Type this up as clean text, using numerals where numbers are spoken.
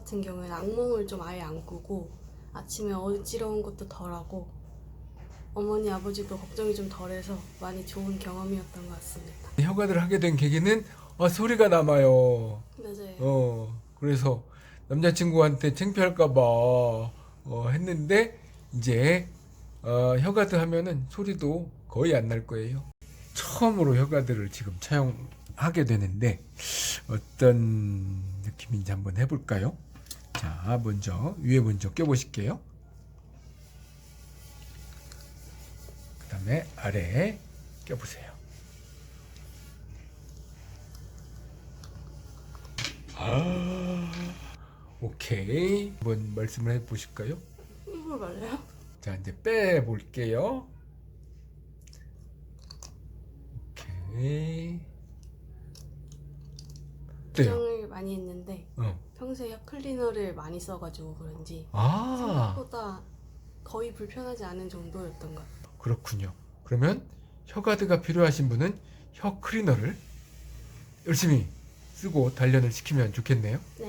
같은 경우에는 악몽을 좀 아예 안 꾸고 아침에 어지러운 것도 덜하고 어머니 아버지도 걱정이 좀 덜해서 많이 좋은 경험이었던 것 같습니다. 혀가들 하게 된 계기는 소리가 남아요. 맞아요. 그래서 남자친구한테 창피할까봐 했는데 이제 혀가드 하면은 소리도 거의 안 날 거예요. 처음으로 혀가드를 지금 차용하게 되는데 어떤 느낌인지 한번 해볼까요? 자, 위에 먼저 껴보실게요. 그 다음에 아래에 껴보세요. 오케이. 한번 말씀을 해보실까요? 이걸 말해요? 자, 이제 빼볼게요. 오케이. 어때요? 걱정을 많이 했는데 어. 평소에 혀 클리너를 많이 써가지고 그런지 아, 생각보다 거의 불편하지 않은 정도였던 것 같아요. 그렇군요. 그러면 혀가드가 필요하신 분은 혀 클리너를 열심히 쓰고 단련을 시키면 좋겠네요.